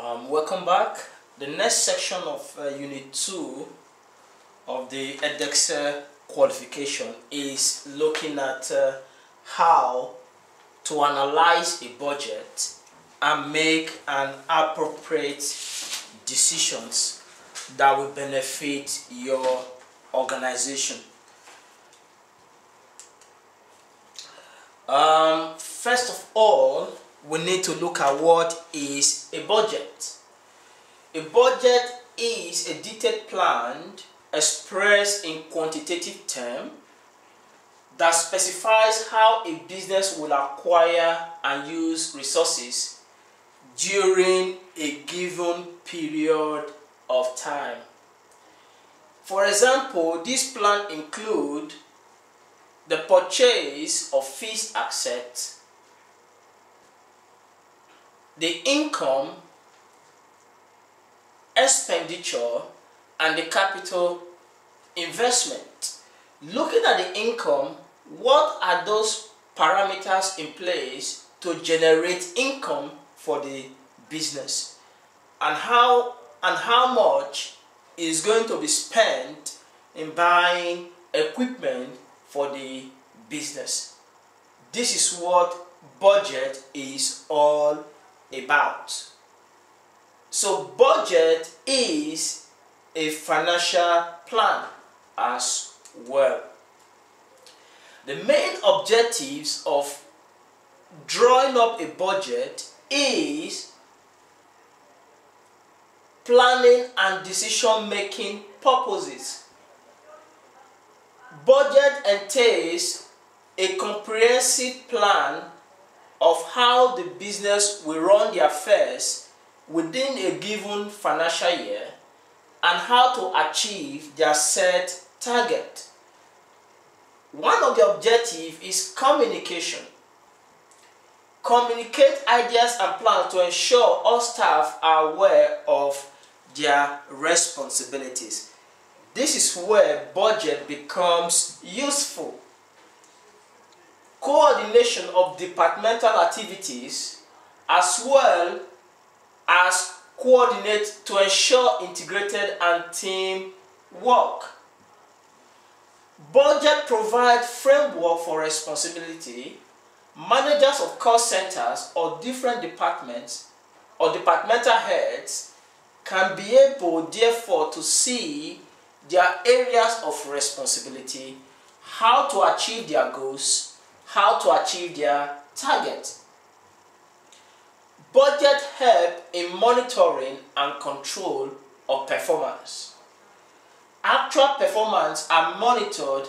Welcome back. The next section of Unit 2 of the edX qualification is looking at how to analyze a budget and make an appropriate decisions that will benefit your organization. First of all, we need to look at what is a budget. A budget is a detailed plan expressed in quantitative terms that specifies how a business will acquire and use resources during a given period of time. For example, this plan includes the purchase of fixed assets, the income, expenditure, and the capital investment. Looking at the income, what are those parameters in place to generate income for the business, and how much is going to be spent in buying equipment for the business. This is what budget is all about. So budget is a financial plan as well. The main objectives of drawing up a budget is planning and decision making purposes. Budget entails a comprehensive plan of how the business will run their affairs within a given financial year and how to achieve their set target. One of the objectives is communication. Communicate ideas and plans to ensure all staff are aware of their responsibilities. This is where budget becomes useful. Coordination of departmental activities as well as coordinate to ensure integrated and team work. Budget provides framework for responsibility. Managers of cost centers or different departments or departmental heads can be able therefore to see their areas of responsibility, how to achieve their goals, how to achieve their target. Budget help in monitoring and control of performance. Actual performance are monitored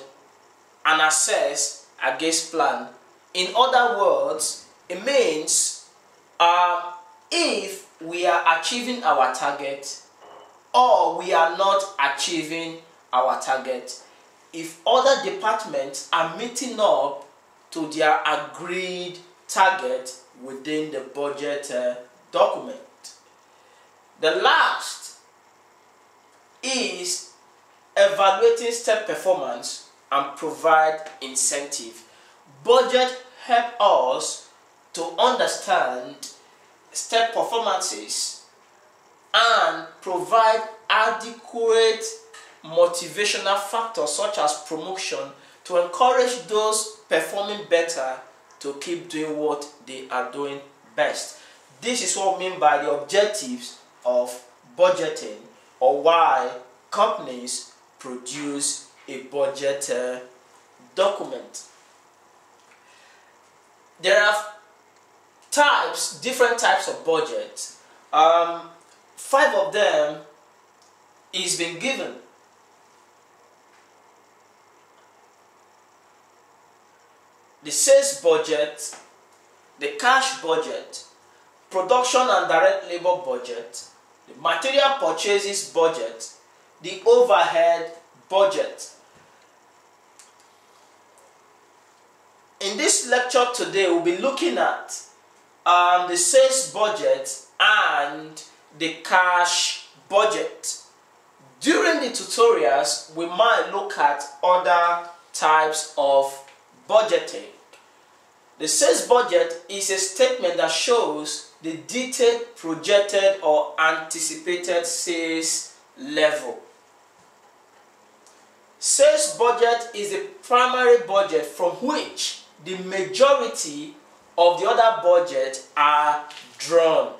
and assessed against plan. In other words, it means if we are achieving our target or we are not achieving our target, if other departments are meeting up to their agreed target within the budget document. The last is evaluating step performance and provide incentive. Budget help us to understand step performances and provide adequate motivational factors such as promotion to encourage those performing better to keep doing what they are doing best. This is what we mean by the objectives of budgeting, or why companies produce a budget document. There are different types of budget. 5 of them is been given. The sales budget, the cash budget, production and direct labor budget, the material purchases budget, the overhead budget. In this lecture today, we'll be looking at the sales budget and the cash budget. During the tutorials, we might look at other types of budgeting. The sales budget is a statement that shows the the detailed projected or anticipated sales level. Sales budget is the primary budget from which the majority of the other budgets are drawn.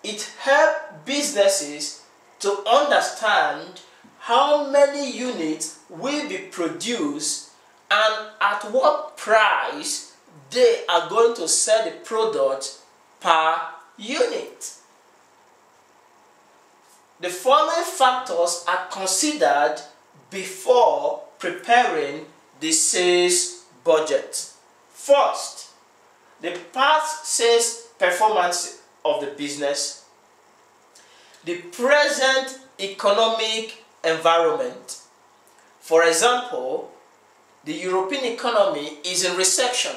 It helps businesses to understand how many units will be produced and at what price they are going to sell the product per unit. The following factors are considered before preparing the sales budget. First, the past sales performance of the business, the present economic environment. For example, the European economy is in recession.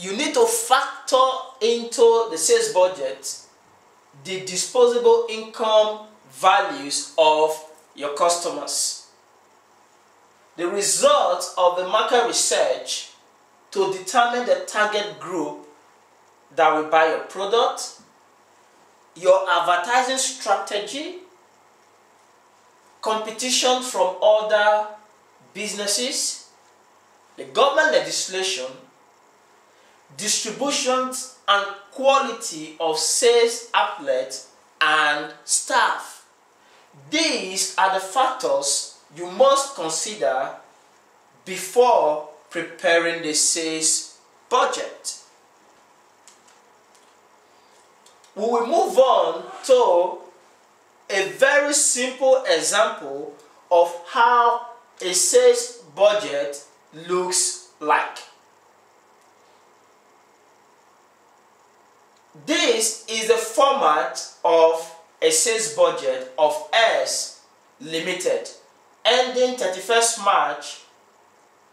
You need to factor into the sales budget the disposable income values of your customers. The results of the market research to determine the target group that will buy your product, your advertising strategy, competition from other businesses, the government legislation, distributions and quality of sales outlets and staff. These are the factors you must consider before preparing the sales budget. We will move on to a very simple example of how a sales budget looks like. This is the format of a sales budget of S Limited ending 31st March.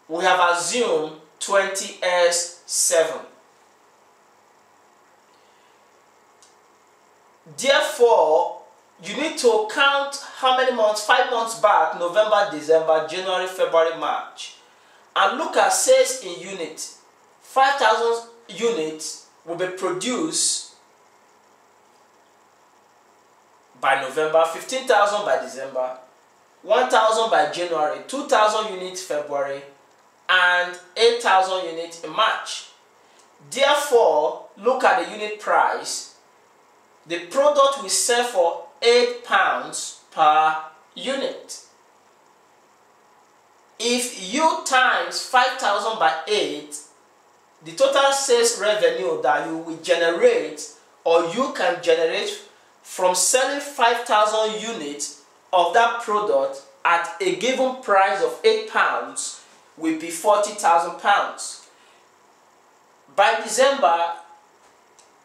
We have assumed 20S7. Therefore, you need to count how many months, 5 months back, November, December, January, February, March, and look at sales in units. 5,000 units will be produced by November, 15,000 by December, 1,000 by January, 2,000 units February, and 8,000 units in March. Therefore, look at the unit price. The product will sell for £8 per unit. If you times 5,000 by 8, the total sales revenue that you will generate or you can generate from selling 5,000 units of that product at a given price of £8 will be £40,000. By December,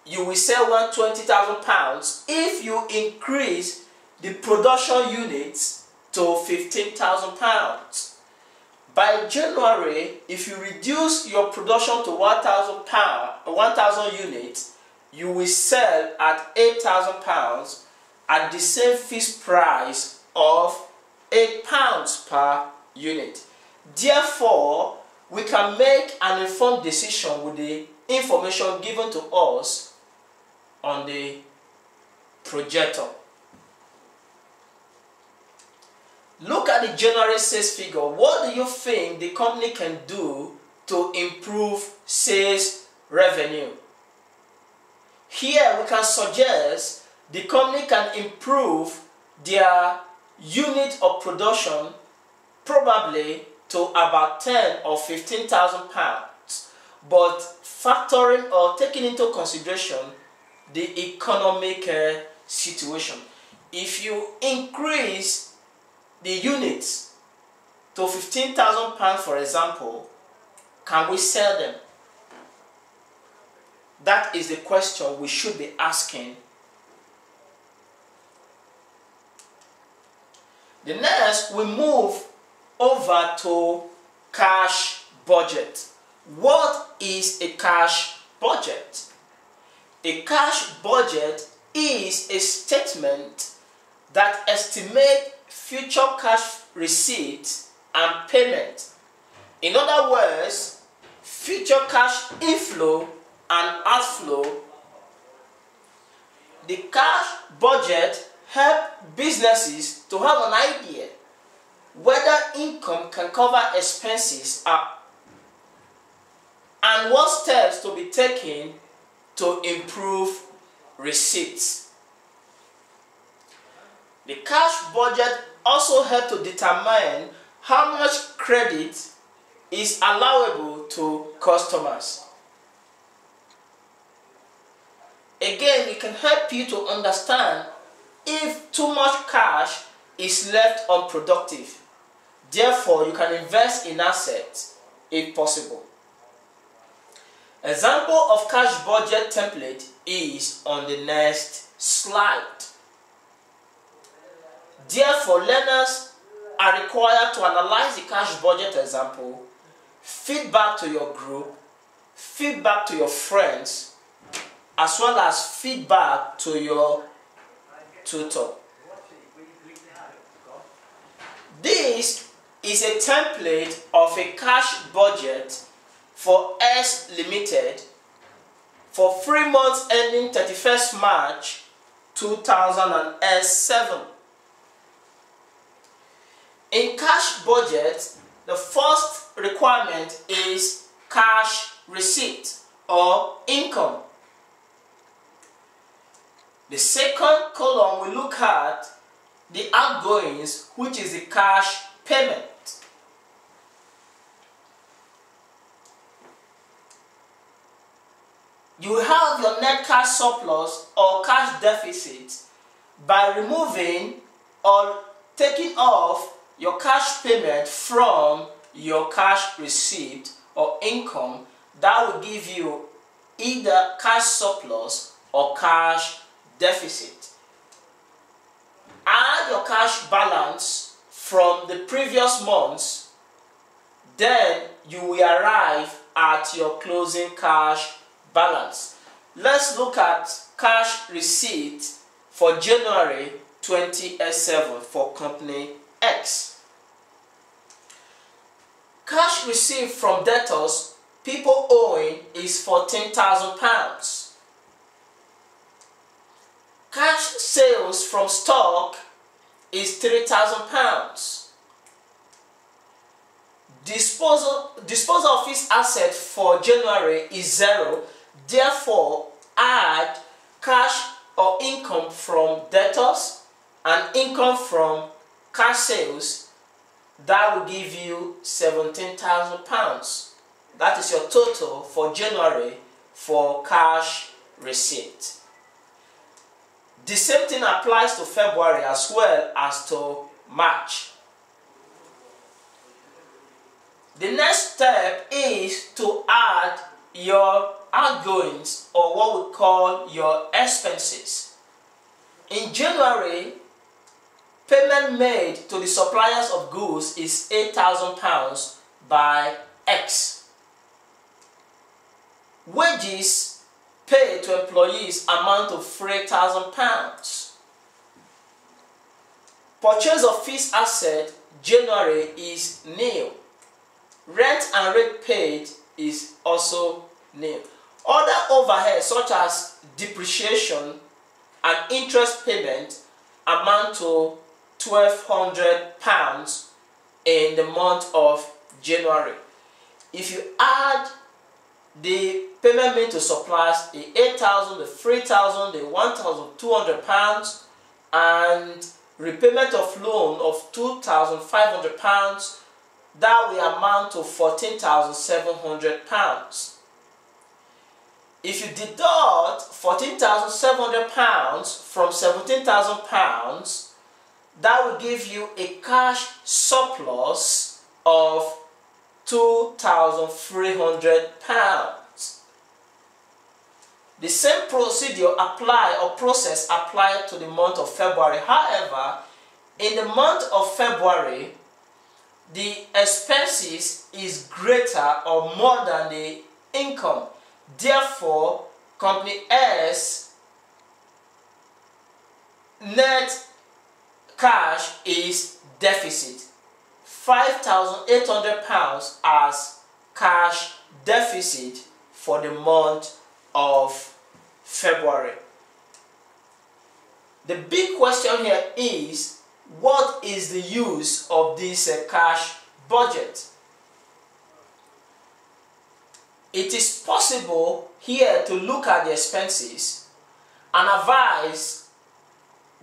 you will sell £120,000 if you increase the production units to £15,000. By January, if you reduce your production to 1,000 units, you will sell at £8,000 at the same fixed price of £8 per unit. Therefore, we can make an informed decision with the information given to us on the projector. Look at the January sales figure. What do you think the company can do to improve sales revenue? Here we can suggest the company can improve their unit of production probably to about 10 or 15,000 pounds, but factoring or taking into consideration the economic situation. If you increase the units to 15,000 pounds, for example, can we sell them? That is the question we should be asking. The next, we move over to cash budget. What is a cash budget? A cash budget is a statement that estimates future cash receipts and payment. In other words, future cash inflow and the cash budget helps businesses to have an idea whether income can cover expenses and what steps to be taken to improve receipts. The cash budget also helps to determine how much credit is allowable to customers. Again, it can help you to understand if too much cash is left unproductive. Therefore, you can invest in assets if possible. Example of cash budget template is on the next slide. Therefore, learners are required to analyze the cash budget example, feedback to your group, feedback to your friends, as well as feedback to your tutor. This is a template of a cash budget for S Limited for 3 months ending 31st March 2007. In cash budget, the first requirement is cash receipt or income. The second column we look at the outgoings, which is the cash payment. You have your net cash surplus or cash deficit by removing or taking off your cash payment from your cash receipt or income. That will give you either cash surplus or cash deficit. Add your cash balance from the previous months, then you will arrive at your closing cash balance. Let's look at cash receipt for January 2007 for company X. Cash received from debtors, people owing, is £14,000. Cash sales from stock is £3,000. Disposal of fixed asset for January is 0. Therefore, add cash or income from debtors and income from cash sales. That will give you £17,000. That is your total for January for cash receipt. The same thing applies to February as well as to March. The next step is to add your outgoings, or what we call your expenses. In January, payment made to the suppliers of goods is £8,000 by X. Wages paid to employees amount to £3,000. Purchase of fixed asset January is nil. Rent and rate paid is also nil. Other overheads such as depreciation and interest payment amount to £1,200 in the month of January. If you add the payment made to suppliers, the £8,000, the £3,000, the £1,200, and repayment of loan of £2,500, that will amount to £14,700. If you deduct £14,700 from £17,000, that will give you a cash surplus of £2,300. The same procedure process applied to the month of February. However, in the month of February, the expenses is greater or more than the income. Therefore, company S net cash is deficit. £5,800 as cash deficit for the month of February. The big question here is, what is the use of this cash budget? It is possible here to look at the expenses and advise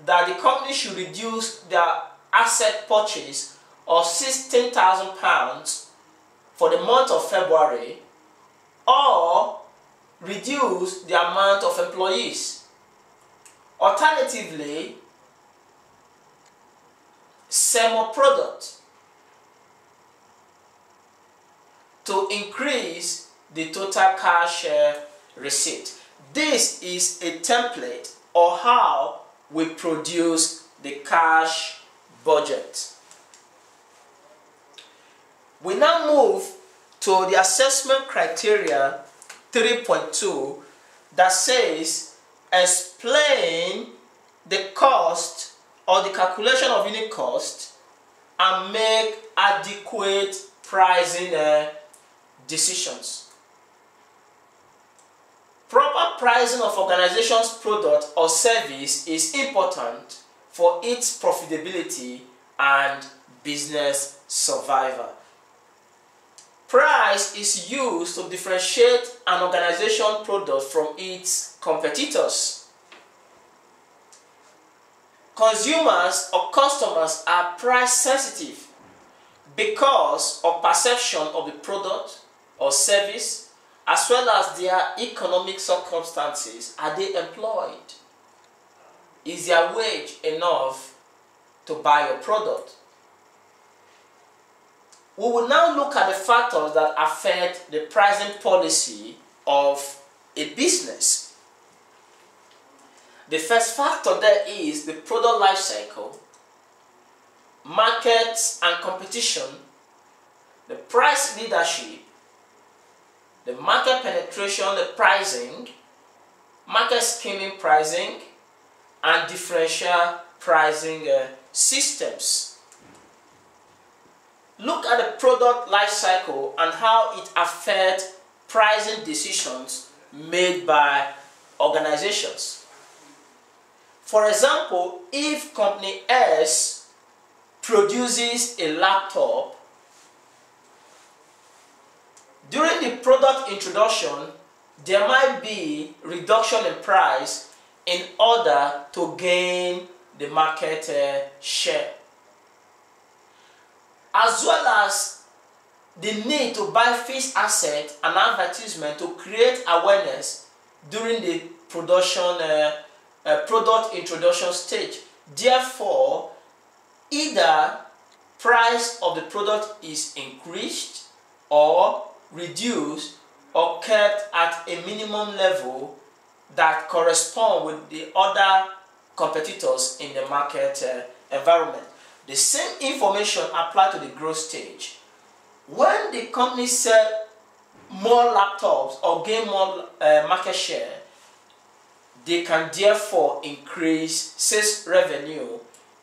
that the company should reduce their asset purchase of £16,000 for the month of February, or reduce the amount of employees. Alternatively, sell more product to increase the total cash receipt. This is a template or how we produce the cash budget. We now move to the assessment criteria 3.2 that says explain the cost or the calculation of unit cost and make adequate pricing decisions. Proper pricing of organization's product or service is important for its profitability and business survival. Price is used to differentiate an organization product from its competitors. Consumers or customers are price sensitive because of perception of the product or service, as well as their economic circumstances. Are they employed? Is their wage enough to buy your product? We will now look at the factors that affect the pricing policy of a business. The first factor there is the product life cycle, markets and competition, the price leadership, the market penetration, the pricing, market scheming pricing, and differential pricing systems. Look at the product life cycle and how it affects pricing decisions made by organizations. For example, if company S produces a laptop, during the product introduction, there might be reduction in price in order to gain the market share, as well as the need to buy fixed asset and advertisement to create awareness during the product introduction stage. Therefore, either price of the product is increased or reduced or kept at a minimum level that correspond with the other competitors in the market environment. The same information applies to the growth stage. When the company sell more laptops or gain more market share, they can therefore increase sales revenue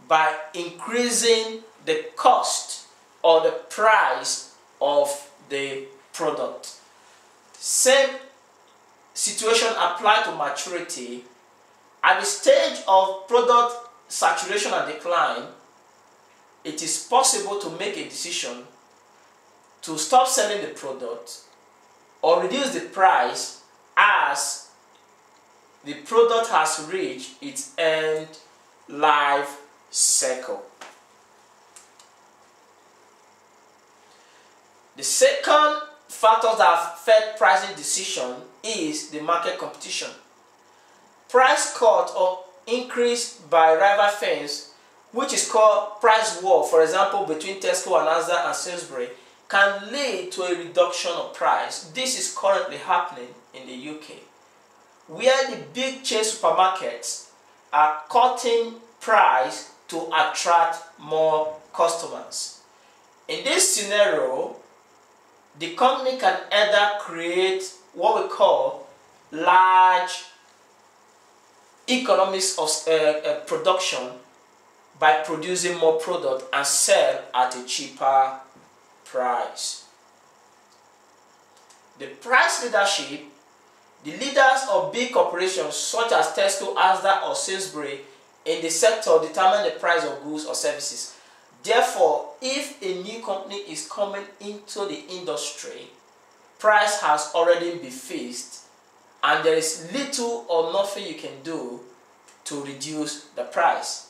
by increasing the cost or the price of the product. Same situation applies to maturity. At the stage of product saturation and decline, it is possible to make a decision to stop selling the product or reduce the price as the product has reached its end life cycle. The second factor that affect pricing decision is the market competition. Price cut or increase by rival firms, which is called price war, for example, between Tesco and Asda and Sainsbury, can lead to a reduction of price. This is currently happening in the UK, where the big chain supermarkets are cutting price to attract more customers. In this scenario, the company can either create what we call large economies of production by producing more product and sell at a cheaper price. The price leadership, the leaders of big corporations such as Tesco, Asda or Sainsbury in the sector determine the price of goods or services. Therefore, if a new company is coming into the industry, price has already been fixed and there is little or nothing you can do to reduce the price.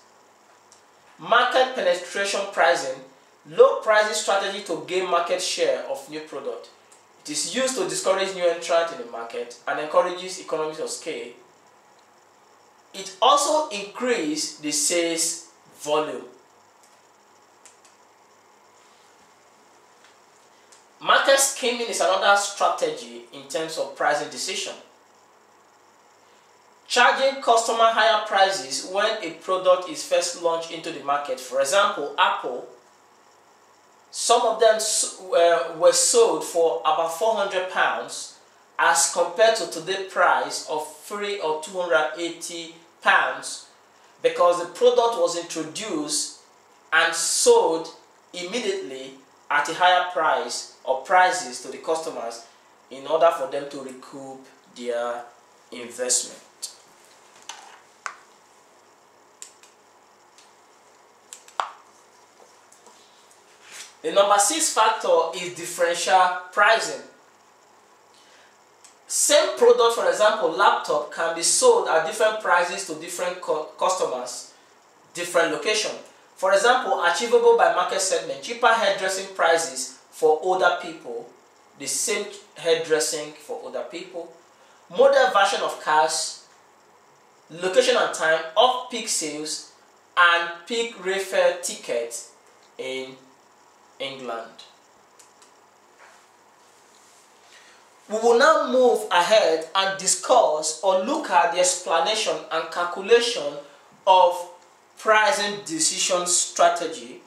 Market penetration pricing, low pricing strategy to gain market share of new product. It is used to discourage new entrants in the market and encourages economies of scale. It also increases the sales volume. Market scheming is another strategy in terms of pricing decision. Charging customer higher prices when a product is first launched into the market. For example, Apple, some of them were sold for about £400 as compared to today's price of £300 or £280 because the product was introduced and sold immediately at a higher price or prices to the customers in order for them to recoup their investment. The number 6 factor is differential pricing. Same product, for example, laptop, can be sold at different prices to different customers, different location. For example, achievable by market segment, cheaper hairdressing prices for older people, the same hairdressing for older people. Modern version of cars, location and time, off-peak sales, and peak refer tickets in England. We will now move ahead and discuss or look at the explanation and calculation of pricing decision strategy.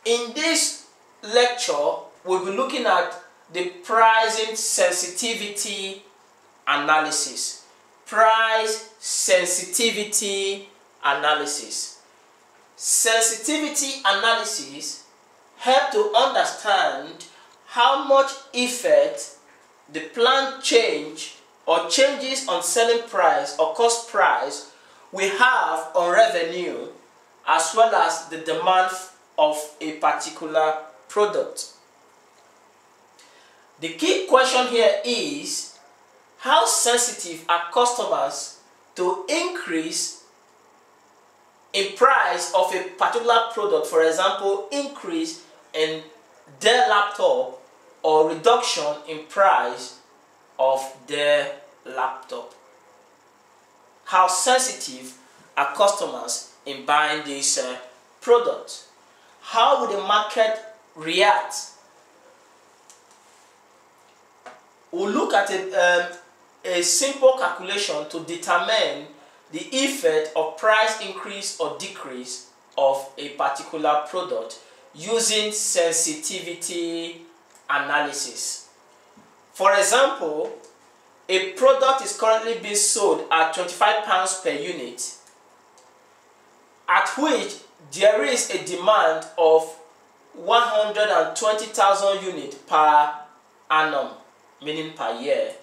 In this lecture, we'll be looking at the pricing sensitivity analysis. Price sensitivity analysis. Sensitivity analysis help to understand how much effect the planned change or changes on selling price or cost price will have on revenue as well as the demand of a particular product. The key question here is, how sensitive are customers to increase in price of a particular product, for example, increase in their laptop or reduction in price of their laptop? How sensitive are customers in buying this product? How will the market react? We'll look at a simple calculation to determine the effect of price increase or decrease of a particular product using sensitivity analysis. For example, a product is currently being sold at £25 per unit, at which there is a demand of 120,000 units per annum, meaning per year.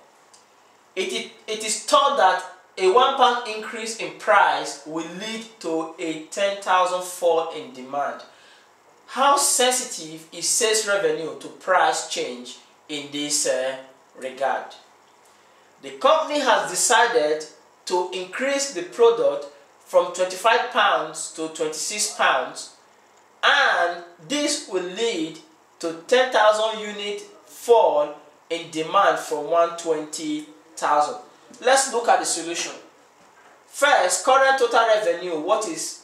It is thought that a £1 increase in price will lead to a 10,000 fall in demand. How sensitive is sales revenue to price change in this regard? The company has decided to increase the product from £25 to £26, and this will lead to 10,000 unit fall in demand from 120,000. Let's look at the solution. First, current total revenue, what is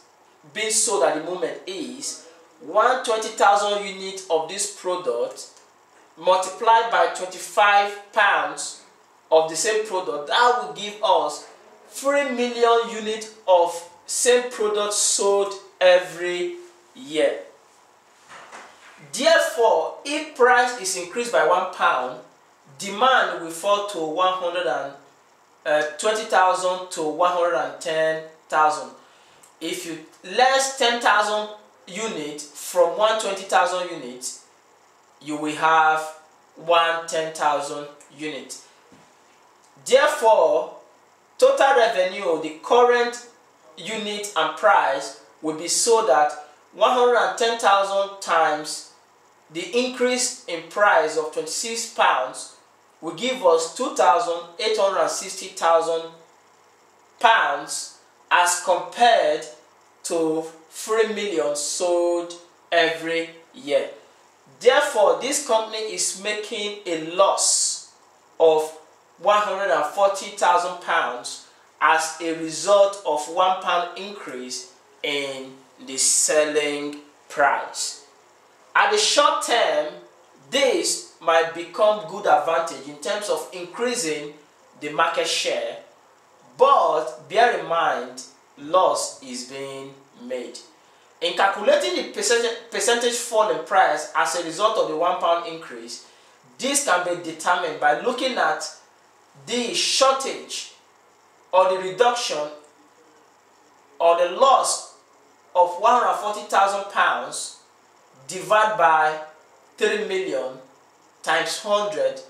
being sold at the moment is 120,000 units of this product multiplied by £25 of the same product. That will give us 3 million units of same product sold every year. Therefore, if price is increased by £1, demand will fall to 120,000 to 110,000. If you less 10,000 units from 120,000 units, you will have 110,000 units. Therefore, total revenue, the current unit and price will be so that 110,000 times the increase in price of 26 pounds will give us 2,860,000 pounds as compared to 3 million sold every year. Therefore, this company is making a loss of 140,000 pounds as a result of £1 increase in the selling price. At the short term, this might become good advantage in terms of increasing the market share, but bear in mind, loss is being made. In calculating the percentage fall in price as a result of the £1 increase, this can be determined by looking at the shortage or the reduction or the loss of 140,000 pounds divided by 3 million times 100.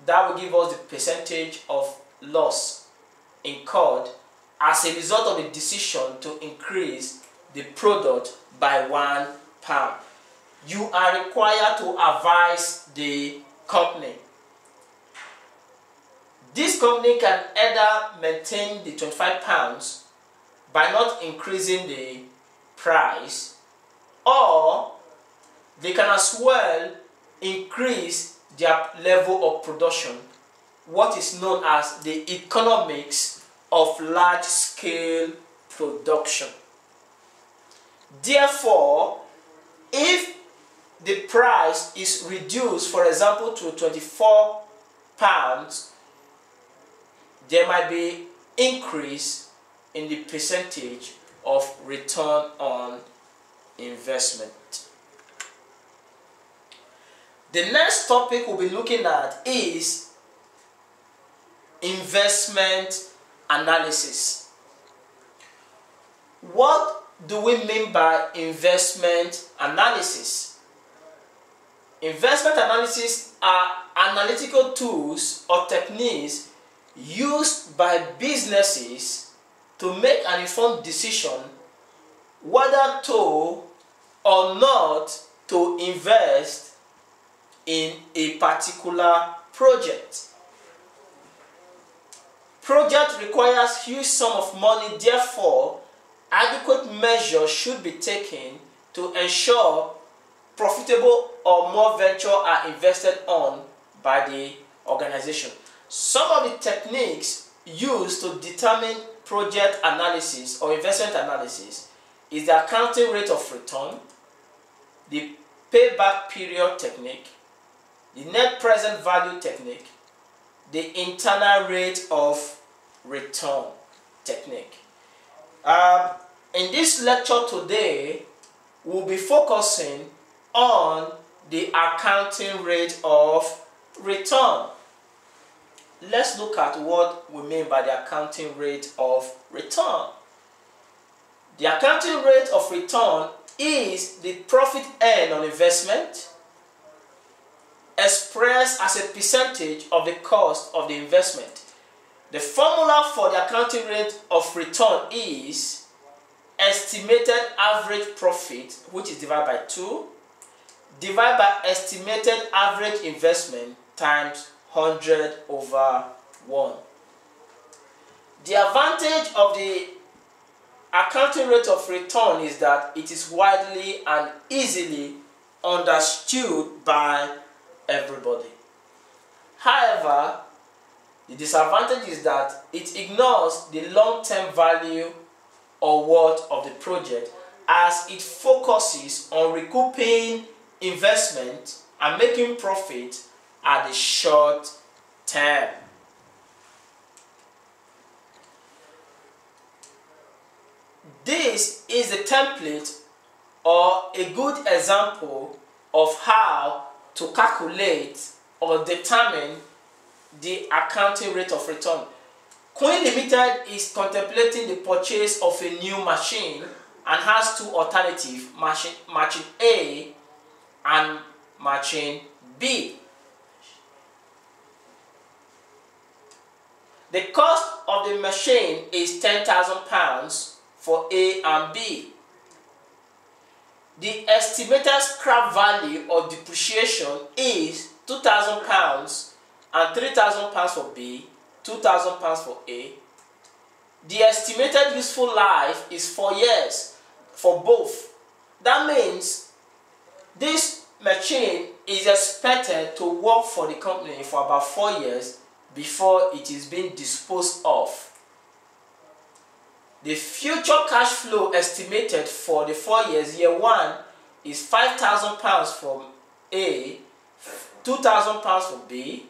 That will give us the percentage of loss incurred as a result of the decision to increase the product by £1. You are required to advise the company. This company can either maintain the £25 by not increasing the price, or they can as well increase their level of production, what is known as the economics of large-scale production. Therefore, if the price is reduced, for example, to £24, there might be increase in the percentage of return on investment. The next topic we'll be looking at is investment analysis. What do we mean by investment analysis? Investment analysis are analytical tools or techniques used by businesses to make an informed decision whether to or not to invest in a particular project. Project requires huge sum of money, therefore adequate measures should be taken to ensure profitable or more venture are invested on by the organization. Some of the techniques used to determine project analysis or investment analysis is the accounting rate of return, the payback period technique, the net present value technique, the internal rate of return technique. In this lecture today, we'll be focusing on the accounting rate of return. Let's look at what we mean by the accounting rate of return. The accounting rate of return is the profit earned on investment expressed as a percentage of the cost of the investment. The formula for the accounting rate of return is estimated average profit, which is divided by 2, divided by estimated average investment times 100/1. The advantage of the accounting rate of return is that it is widely and easily understood by everybody. However, the disadvantage is that it ignores the long-term value or worth of the project, as it focuses on recouping investment and making profit at the short term. This is a template or a good example of how to calculate or determine the accounting rate of return. Queen Limited is contemplating the purchase of a new machine and has two alternatives, machine A and machine B. The cost of the machine is £10,000 for A and B. The estimated scrap value of depreciation is £2,000 and £3,000 for B, £2,000 for A. The estimated useful life is 4 years for both. That means this machine is expected to work for the company for about 4 years before it is being disposed of. The future cash flow estimated for the 4 years, year 1 is £5,000 for A, £2,000 for B.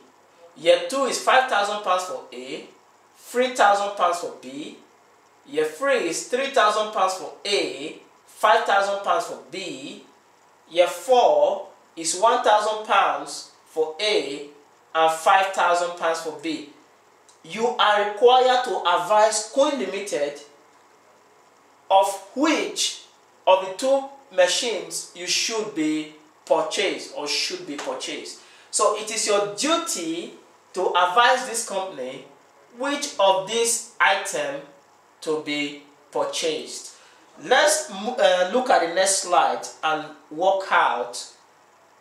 Year 2 is £5,000 for A, £3,000 for B. Year 3 is £3,000 for A, £5,000 for B. Year 4 is £1,000 for A and £5,000 for B. You are required to advise Coin Limited of which of the two machines you should be purchased or should be purchased. So it is your duty to advise this company which of these items to be purchased. Let's look at the next slide and work out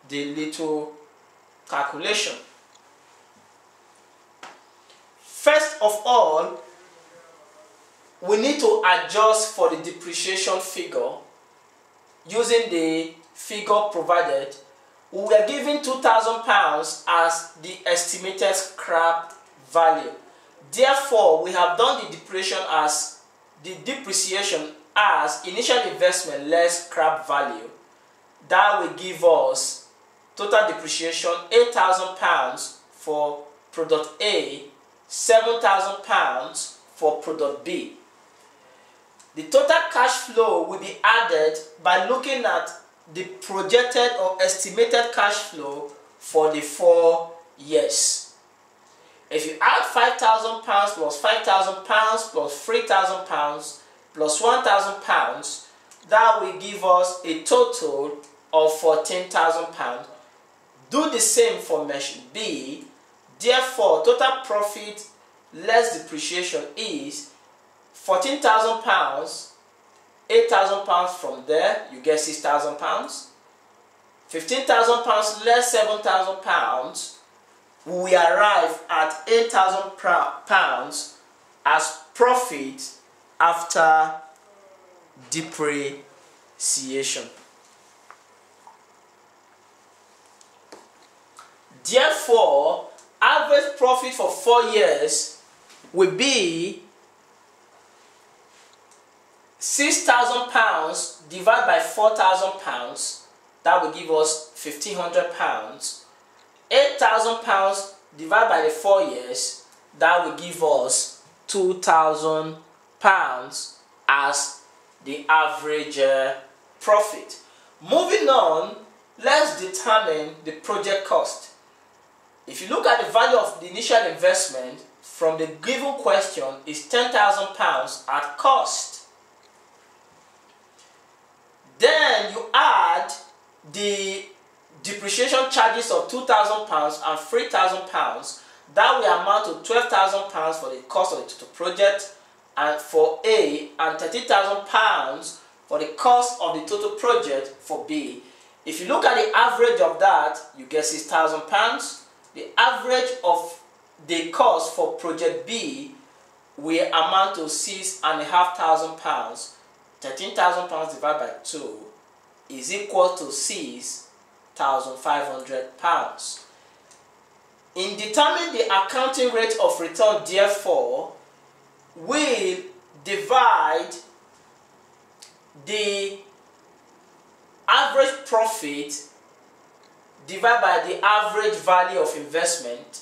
the little calculation. First of all, we need to adjust for the depreciation figure using the figure provided. We were given £2,000 as the estimated scrap value. Therefore, we have done the depreciation as initial investment less scrap value. That will give us total depreciation £8,000 for product A, £7,000 for product B. The total cash flow will be added by looking at the projected or estimated cash flow for the 4 years. If you add £5,000 plus £5,000 plus £3,000 plus £1,000, that will give us a total of £14,000. Do the same for mesh B. Therefore, total profit less depreciation is £14,000, £8,000 from there, you get £6,000. £15,000 less £7,000, we arrive at £8,000 as profit after depreciation. Therefore, average profit for 4 years will be £6,000 divided by £4,000. That will give us £1,500. £8,000 divided by the 4 years. That will give us £2,000 as the average profit. Moving on, let's determine the project cost. If you look at the value of the initial investment from the given question is £10,000 at cost. Then you add the depreciation charges of £2,000 and £3,000. That will amount to £12,000 for the cost of the total project, and for A, and £30,000 for the cost of the total project for B. If you look at the average of that, you get £6,000. The average of the cost for project B will amount to £6,500. £13,000 divided by 2 is equal to £6,500. In determining the accounting rate of return, therefore, we'll divide the average profit divided by the average value of investment.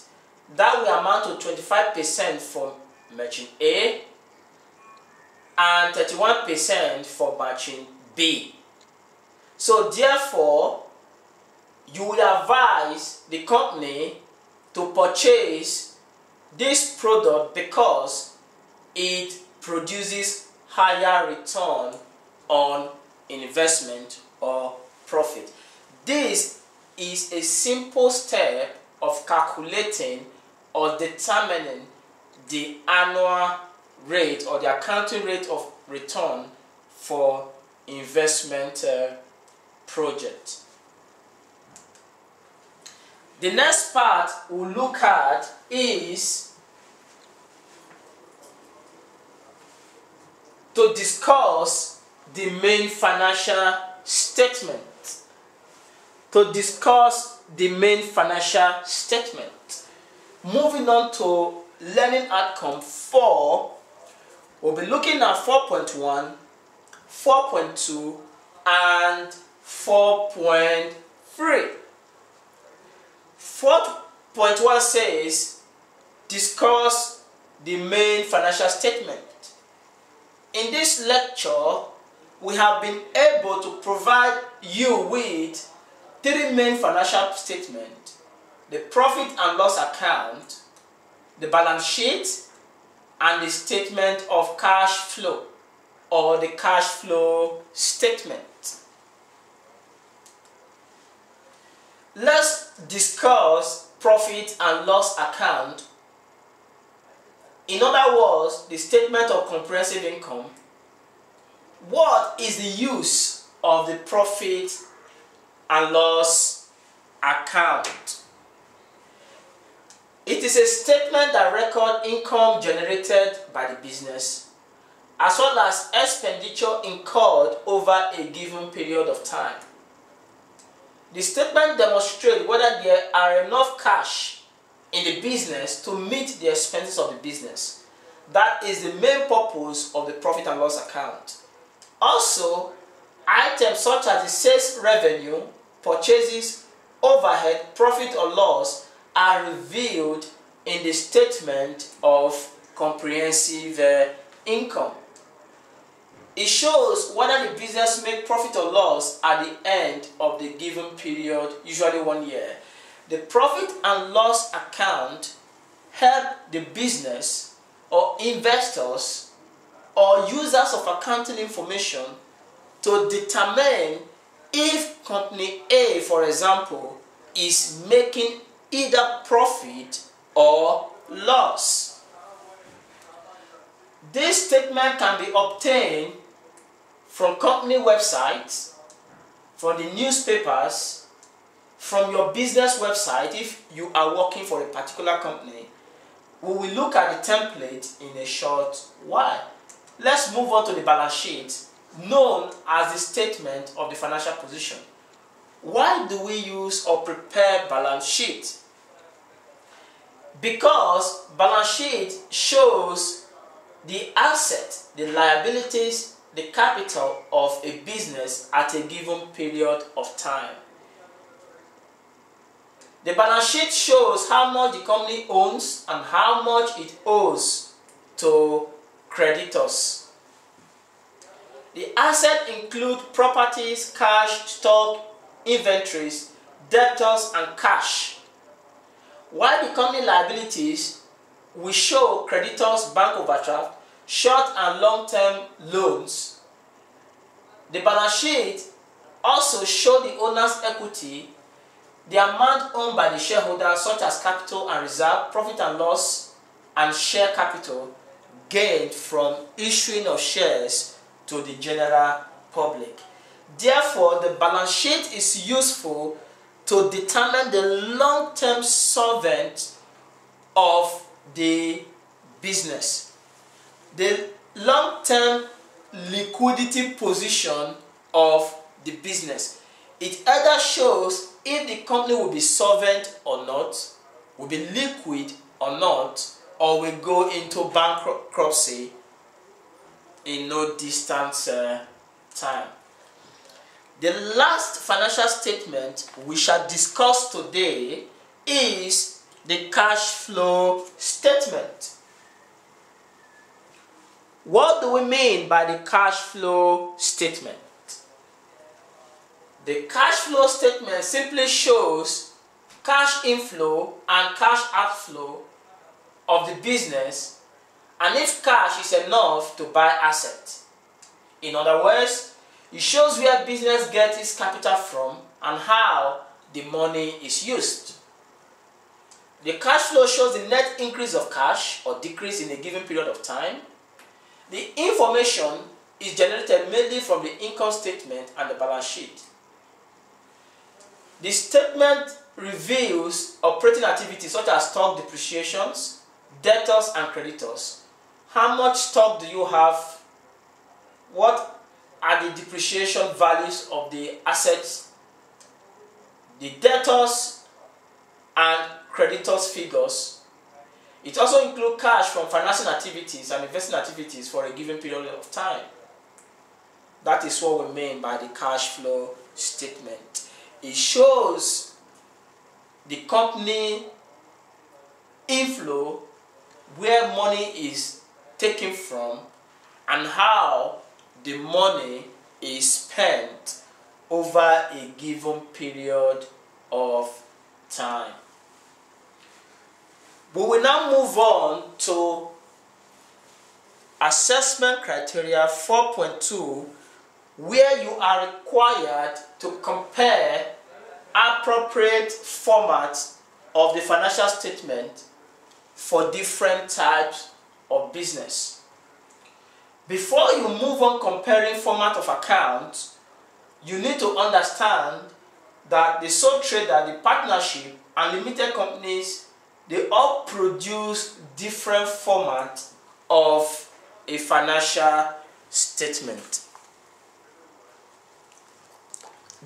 That will amount to 25% for merchant A and 31% for merchant B. So therefore, you will advise the company to purchase this product because it produces higher return on investment or profit. This is a simple step of calculating or determining the annual rate or the accounting rate of return for investment project. The next part we'll look at is to discuss the main financial statement. To discuss the main financial statement. Moving on to learning outcome 4, we'll be looking at 4.1, 4.2, and 4.3. 4.1 says, discuss the main financial statement. In this lecture, we have been able to provide you with 3 main financial statements: the profit and loss account, the balance sheet, and the statement of cash flow or the cash flow statement. Let's discuss profit and loss account. In other words, the statement of comprehensive income. What is the use of the profit and loss account? It is a statement that records income generated by the business as well as expenditure incurred over a given period of time. The statement demonstrates whether there are enough cash in the business to meet the expenses of the business. That is the main purpose of the profit and loss account. Also, items such as the sales revenue, purchases, overhead, profit or loss are revealed in the statement of comprehensive income. It shows whether the business made profit or loss at the end of the given period, usually 1 year. The profit and loss account help the business or investors or users of accounting information to determine if company A, for example, is making either profit or loss. This statement can be obtained from company websites, from the newspapers, from your business website if you are working for a particular company. We will look at the template in a short while. Let's move on to the balance sheet, known as the statement of the financial position. Why do we use or prepare balance sheet? Because balance sheet shows the asset, the liabilities, the capital of a business at a given period of time. The balance sheet shows how much the company owns and how much it owes to creditors. The assets include properties, cash, stock, inventories, debtors, and cash. While the company liabilities will show creditors, bank overdraft, short and long-term loans. The balance sheet also shows the owner's equity, the amount owned by the shareholders such as capital and reserve, profit and loss, and share capital gained from issuing of shares to the general public. Therefore, the balance sheet is useful to determine the long-term solvency of the business, the long-term liquidity position of the business. It either shows if the company will be solvent or not, will be liquid or not, or will go into bankruptcy in no distant time. The last financial statement we shall discuss today is the cash flow statement. What do we mean by the cash flow statement? The cash flow statement simply shows cash inflow and cash outflow of the business, and if cash is enough to buy assets. In other words, it shows where business gets its capital from and how the money is used. The cash flow shows the net increase of cash or decrease in a given period of time. The information is generated mainly from the income statement and the balance sheet. The statement reveals operating activities such as stock depreciations, debtors and creditors. How much stock do you have? What are the depreciation values of the assets? The debtors and creditors figures. It also includes cash from financing activities and investing activities for a given period of time. That is what we mean by the cash flow statement. It shows the company inflow, where money is taken from, and how the money is spent over a given period of time. We will now move on to assessment criteria 4.2, where you are required to compare appropriate formats of the financial statement for different types of business. Before you move on comparing format of accounts, you need to understand that the sole trader, the partnership, and limited companies, they all produce different formats of a financial statement.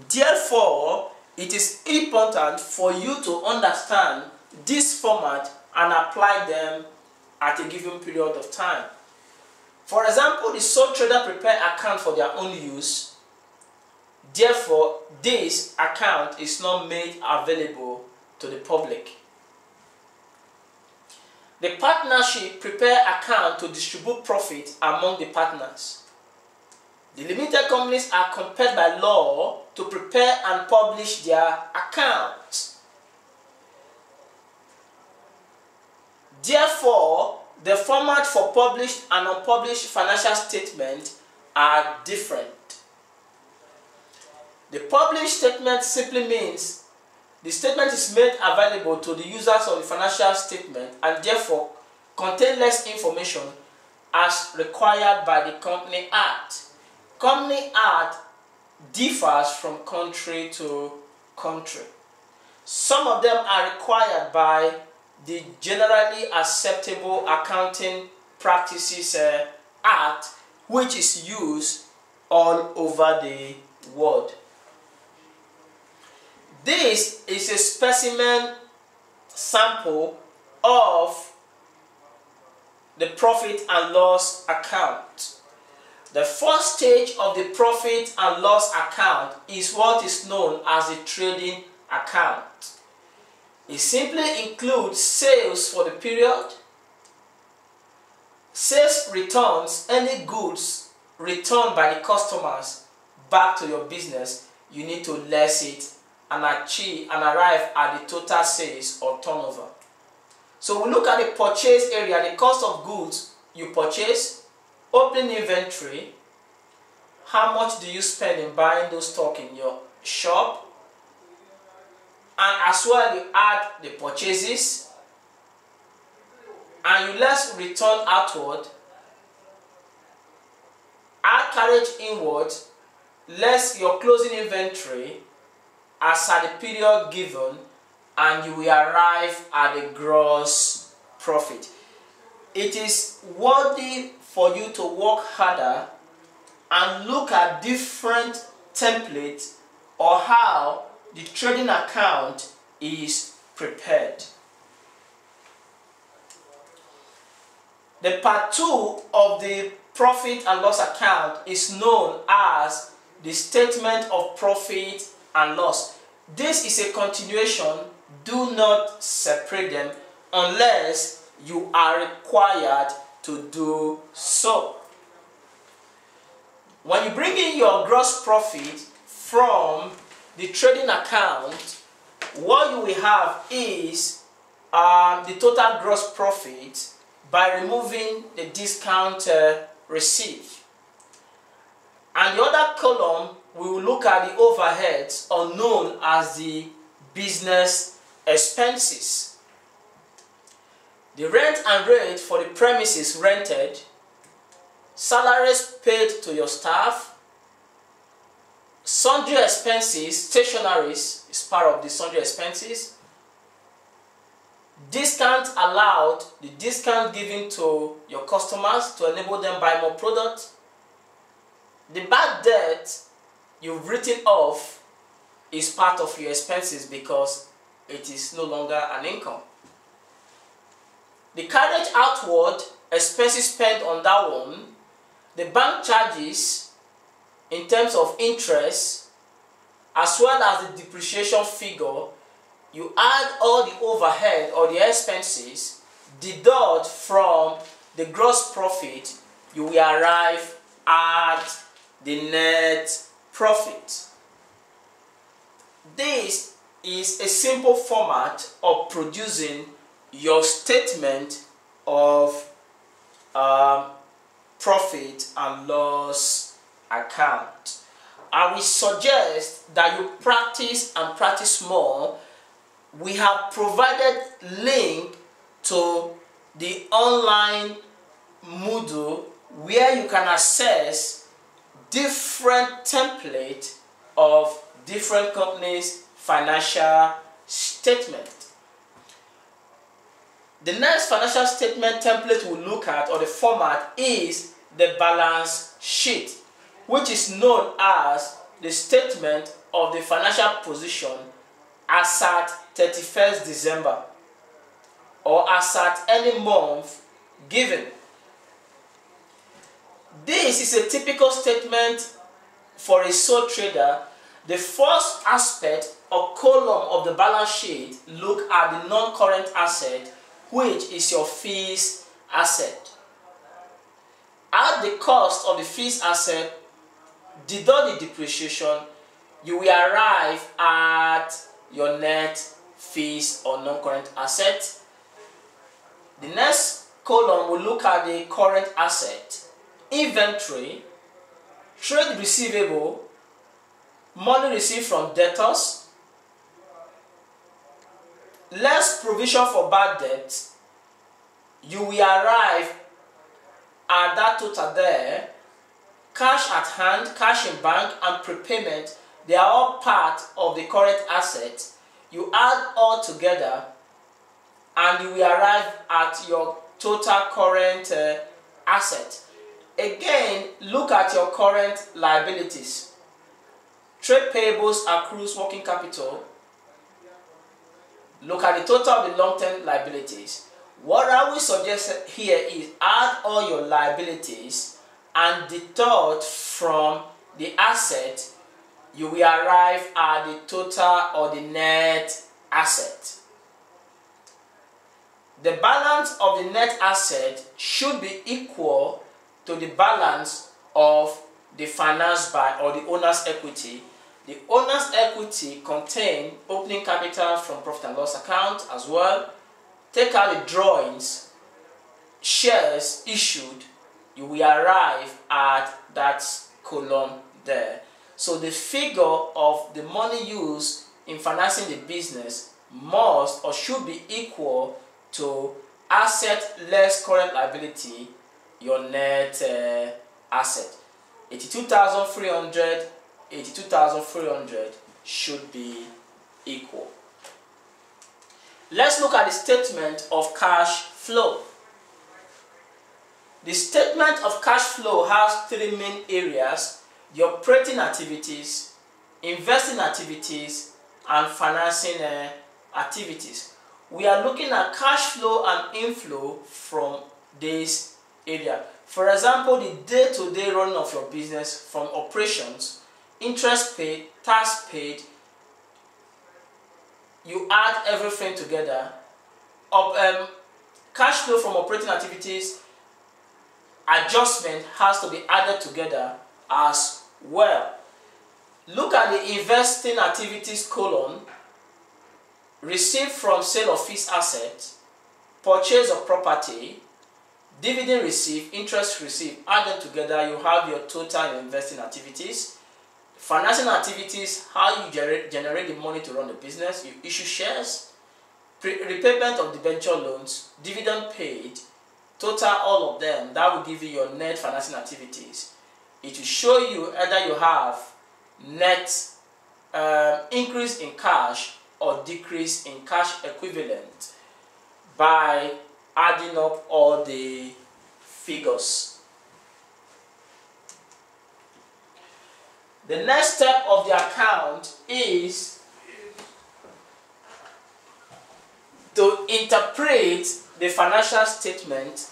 Therefore, it is important for you to understand this format and apply them at a given period of time. For example, the sole trader prepare account for their own use. Therefore, this account is not made available to the public. The partnership prepare account to distribute profit among the partners. The limited companies are compelled by law to prepare and publish their accounts. Therefore, the format for published and unpublished financial statements are different. The published statement simply means the statement is made available to the users of the financial statement and therefore contain less information as required by the Company Act. Company Act differs from country to country. Some of them are required by the Generally Acceptable Accounting Practices Act, which is used all over the world. This is a specimen sample of the profit and loss account. The first stage of the profit and loss account is what is known as the trading account. It simply includes sales for the period. Sales returns any goods returned by the customers back to your business. You need to less it and achieve and arrive at the total sales or turnover. So we look at the purchase area, the cost of goods you purchase, opening inventory, how much do you spend in buying those stock in your shop, and as well you add the purchases, and you less return outward, add carriage inward, less your closing inventory as at the period given, and you will arrive at the gross profit. It is worthy for you to work harder and look at different templates or how the trading account is prepared. The part 2 of the profit and loss account is known as the statement of profit and loss. This is a continuation. Do not separate them unless you are required to do so. When you bring in your gross profit from the trading account, what you will have is the total gross profit by removing the discount received. And the other column, we will look at the overheads, or known as the business expenses. The rent and rate for the premises rented, salaries paid to your staff, sundry expenses, stationaries is part of the sundry expenses, discount allowed, the discount given to your customers to enable them buy more products, the bad debt you've written off is part of your expenses because it is no longer an income. The carriage outward, expenses spent on that one, the bank charges in terms of interest, as well as the depreciation figure, you add all the overhead or the expenses, deduct from the gross profit, you will arrive at the net profit. This is a simple format of producing your statement of profit and loss account. I will suggest that you practice and practice more. We have provided link to the online Moodle where you can access different templates of different companies' financial statement. The next financial statement template we'll look at, or the format, is the balance sheet, which is known as the statement of the financial position as at 31st December or as at any month given. This is a typical statement for a sole trader. The first aspect or column of the balance sheet look at the non-current asset, which is your fixed asset. Add the cost of the fixed asset, deduct the depreciation, you will arrive at your net fixed or non-current asset. The next column will look at the current asset, inventory, trade receivable, money received from debtors, less provision for bad debt, you will arrive at that total there. Cash at hand, cash in bank, and prepayment, they are all part of the current asset. You add all together and you will arrive at your total current asset. Again, look at your current liabilities. Trade payables, accrues, working capital. Look at the total of the long-term liabilities. What I will suggest here is add all your liabilities and deduct from the asset, you will arrive at the total or the net asset. The balance of the net asset should be equal to the balance of the finance by or the owner's equity. The owner's equity contains opening capital from profit and loss account as well. Take out the drawings, shares issued, you will arrive at that column there. So the figure of the money used in financing the business must or should be equal to asset less current liability, your net asset. 82,300, 82,300 should be equal. Let's look at the statement of cash flow. The statement of cash flow has three main areas: the operating activities, investing activities, and financing activities. We are looking at cash flow and inflow from this area. For example, the day-to-day running of your business from operations, interest paid, tax paid, you add everything together. Cash flow from operating activities, adjustment has to be added together as well. Look at the investing activities column: received from sale of fixed assets, purchase of property, dividend received, interest received. Add them together, you have your total investing activities. Financing activities, how you generate the money to run the business. You issue shares, repayment of debenture loans, dividend paid, total all of them, that will give you your net financing activities. It will show you either you have net increase in cash or decrease in cash equivalent by adding up all the figures. The next step of the account is to interpret the financial statement.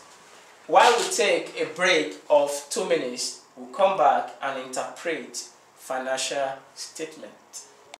While we take a break of 2 minutes, we'll come back and interpret financial statement.